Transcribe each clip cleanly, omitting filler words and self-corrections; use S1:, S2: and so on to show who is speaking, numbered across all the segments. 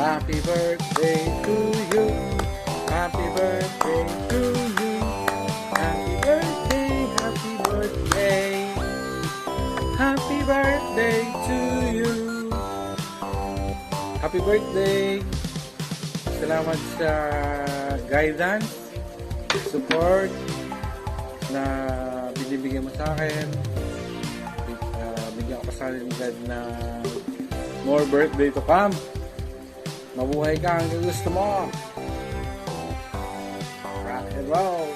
S1: Happy birthday to you. Happy birthday to you. Happy birthday, happy birthday. Happy birthday to you. Happy birthday. Salamat sa guidance, support na binibigyan mo sa akin. Bigyan ko pa sa akin na more birthday to come. Mabuhay ka hanggang gusto mo. Rock and roll.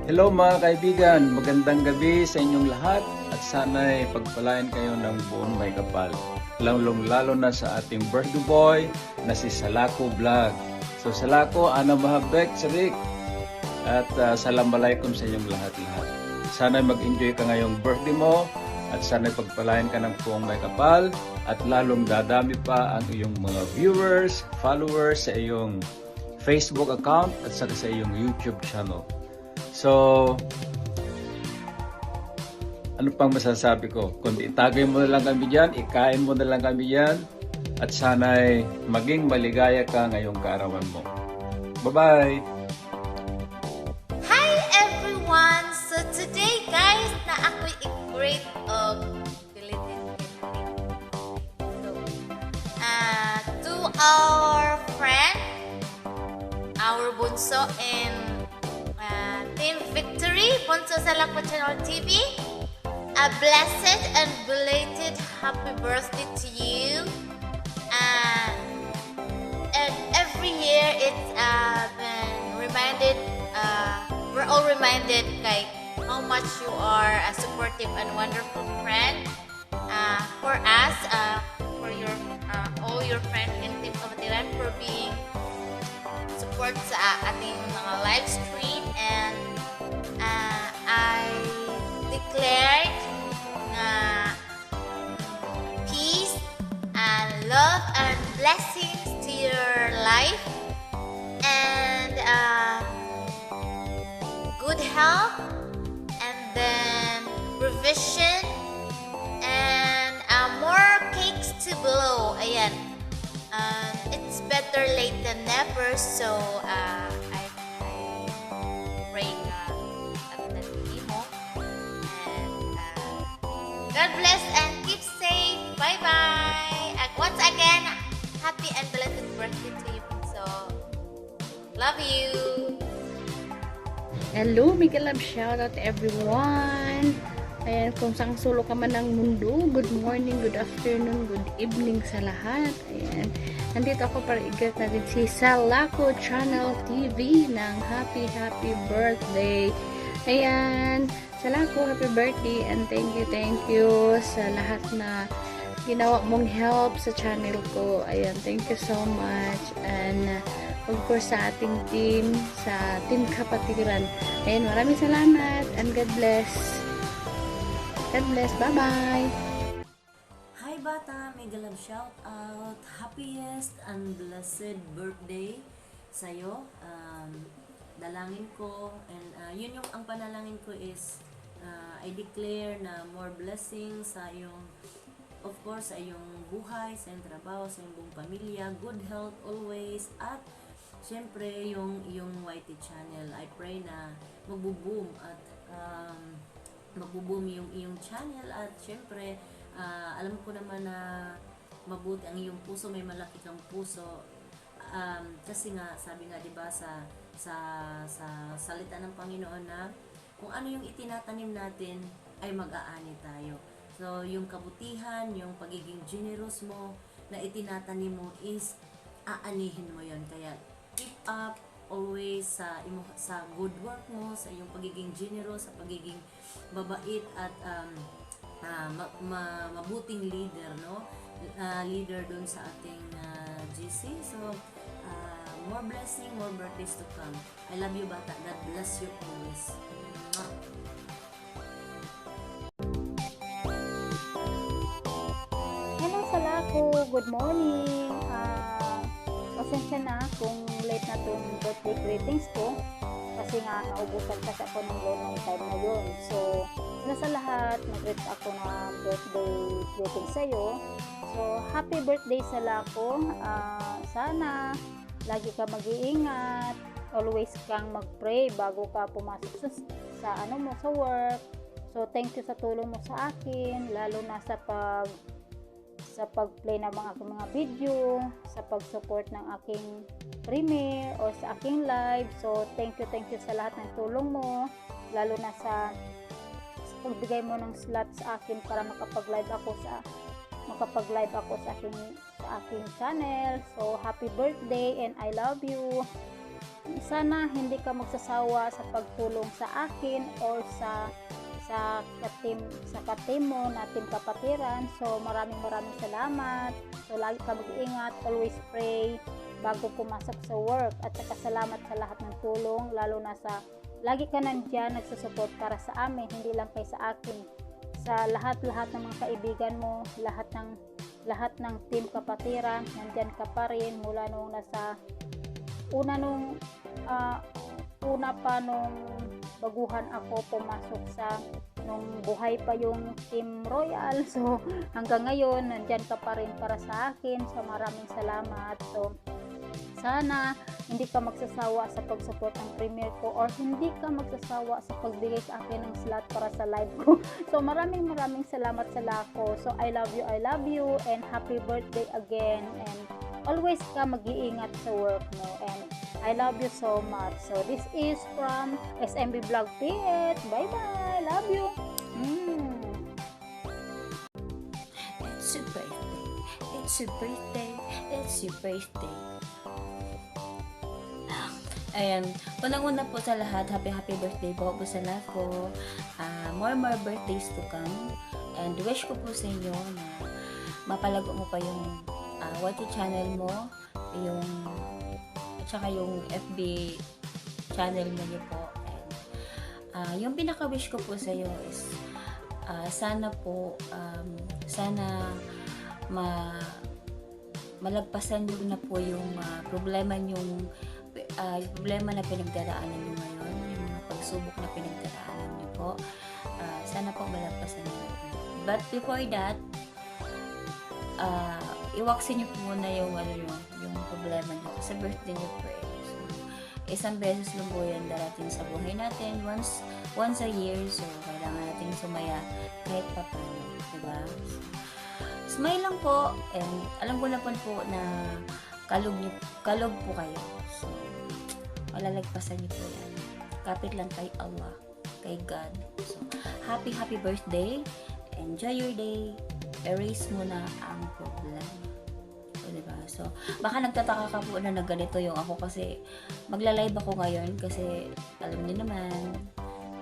S2: Hello mga kaibigan, magandang gabi sa inyong lahat at sana'y pagpalain kayo ng buong may kapal. Lalong-lalo na sa ating birthday boy na si Salako Vlog. So Salako, ana mahabek sadik at salamalaikum sa inyong lahat-lahat. Sana'y mag-enjoy ka ngayong birthday mo at sana'y pagpalain ka ng buong may kapal at lalong dadami pa ang iyong mga viewers, followers sa iyong Facebook account at sa iyong YouTube channel. So, ano pang masasabi ko? Kundi itagay mo na lang kami dyan, ikain mo na lang kami dyan, at sana'y maging maligaya ka ngayong kaarawan mo. Bye-bye!
S3: Hi everyone! So today guys, na ako'y i-grade of to our friend, our bunso in Team Victory, Bunso Salako Channel TV. A blessed and belated happy birthday to you. And every year it's been reminded, we're all reminded like how much you are a supportive and wonderful friend for us, for your all your friends in Team Kamatiran for being support sa ating mga live stream. And I declared peace and love and blessings to your life, and good health, and then revision, and more cakes to blow. Ayan. It's better late than never, so I pray at the mo. And God bless and keep safe. Bye-bye. And once again, happy and blessed birthday to you. So, love you.
S4: Hello, mega love shoutout to everyone. Ayan, kung saan sulo ka man ng mundo, good morning, good afternoon, good evening sa lahat. Ayan, nandito ako para i-get natin si Salako Channel TV ng happy birthday. Ayan, Salako, happy birthday and thank you sa lahat na ginawa mong help sa channel ko. Ayan, thank you so much. And of course sa ating team, sa Team Kapatiran. Ayan, maraming salamat and God bless. God bless. Bye-bye.
S5: Hi bata, mega love shout out. Happiest and blessed birthday sa'yo. Dalangin ko and yun yung ang panalangin ko is I declare na more blessings sa iyong, of course, sa iyong buhay, sa iyong trabaho, sa iyong buong pamilya, good health always, at syempre yung YT channel. I pray na magbo-boom at magbo-boom yung iyong channel, at syempre alam ko naman na mabuti ang iyong puso, may malaki kang puso, kasi nga sabi nga 'di ba sa salita ng Panginoon na kung ano yung itinatanim natin ay mag-aani tayo. So yung kabutihan, yung pagiging generous mo na itinatanim mo is aanihin mo yon. Kaya keep up always sa good work mo, sa iyong pagiging generous, sa pagiging babait at mabuting leader, no? Leader dun sa ating GC. So more blessing, more birthdays to come. I love you bata. God bless you always.
S4: Hello Salako, good morning. Pasensya na kung late na itong birthday greetings ko kasi nga naubusan kasi ako ng loan ng time na yun. So, una sa lahat, nag-greet ako ng birthday greetings sa'yo.
S6: So, happy birthday sa Lako. Sana lagi ka mag-iingat. Always kang mag-pray bago ka pumasok sa sa work. So, thank you sa tulong mo sa akin, lalo na sa pag-play ng mga video, sa pag-support ng aking premiere o sa aking live. So, thank you sa lahat ng tulong mo, lalo na sa pagbigay mo ng slot sa akin para makapag-live ako sa aking channel. So, happy birthday and I love you. Sana hindi ka magsasawa sa pagtulong sa akin or sa ka-team mo na Team Kapatiran. So, maraming salamat. So, lagi ka mag-iingat, always pray bago pumasok sa work, at saka salamat sa lahat ng tulong, lalo na sa lagi ka nandiyan nagsusupport para sa amin, hindi lang kay sa akin, sa lahat ng mga kaibigan mo, lahat ng Team Kapatiran, nandiyan ka pa rin mula nung una pa nung baguhan ako pumasok nung buhay pa yung Team Royal. So, hanggang ngayon, nandyan ka pa rin para sa akin. So, maraming salamat. So, sana hindi ka magsasawa sa pag-support ng premiere ko, or hindi ka magsasawa sa pagbigay sa akin ng slot para sa live ko. So, maraming salamat sa Lako. So, I love you, and happy birthday again. And always ka mag-iingat sa work mo. And I love you so much. So, this is from SMB Vlog PH. Bye-bye. Love you.
S5: It's your birthday. It's your birthday. It's your birthday. Ayan, unang-una po sa lahat, happy birthday po sa Lako. More birthdays to come. And wish ko po sa inyo na mapalago mo pa yung YT channel mo, at saka yung FB channel mo niyo po. And yung pinaka-wish ko po sa iyo is sana malagpasan niyo na po yung problema na pinagdaraanan niyo ngayon, yung mga pagsubok na pinagdaraanan niyo po. Sana po malagpasan niyo. But before that, iwaksin niyo po muna yung problema niyo sa birthday niyo po. So, isang beses lang po yan darating sa buhay natin, once a year. So, kailangan natin sumaya kahit pa paano, diba? Smile lang po, and alam ko na po na kalog po kayo. So, malalagpasan niyo po yan. Kapit lang kay Allah, kay God. So, happy birthday. Enjoy your day. Erase mo na ang problema. So, diba? So, baka nagtataka ka po na ganito yung ako, kasi magla-live ako ngayon kasi alam niyo naman,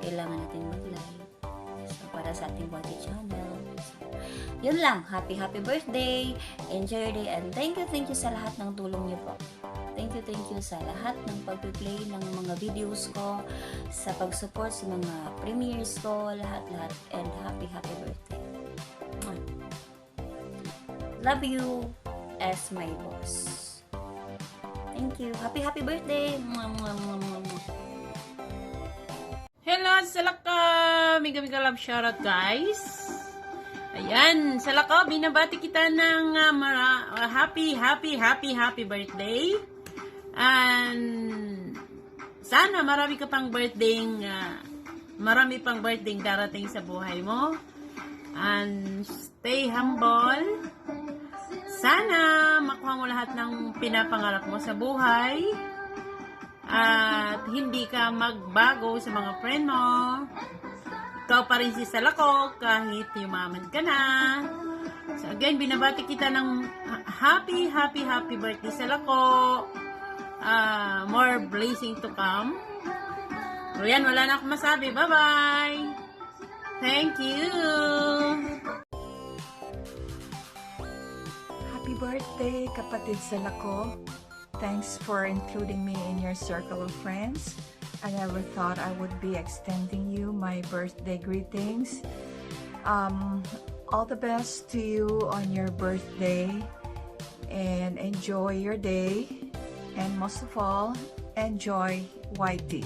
S5: kailangan natin mag-live. So, para sa ating body channel. So, yun lang. Happy birthday. Enjoy your day. And thank you sa lahat ng tulong niyo po. Thank you sa lahat ng pag-play ng mga videos ko, sa pag-support sa mga premieres ko, lahat. And happy birthday. Love you as my boss. Thank you. Happy birthday.
S7: Hello, Salaka! Mega love shoutout, guys. Ayan, Salaka, binabati kita ng happy birthday. And sana marami pang birthday darating sa buhay mo. And stay humble. Sana makuha mo lahat ng pinapangarap mo sa buhay. At hindi ka magbago sa mga friend mo. Ikaw pa rin si Salako kahit yumaman ka na. So again, binabati kita ng happy birthday, Salako. More blessing to come. So yan, wala na akong masabi. Bye-bye! Thank you!
S8: Happy birthday, kapatid Salako. Thanks for including me in your circle of friends. I never thought I would be extending you my birthday greetings. All the best to you on your birthday, and enjoy your day, and most of all, enjoy YT.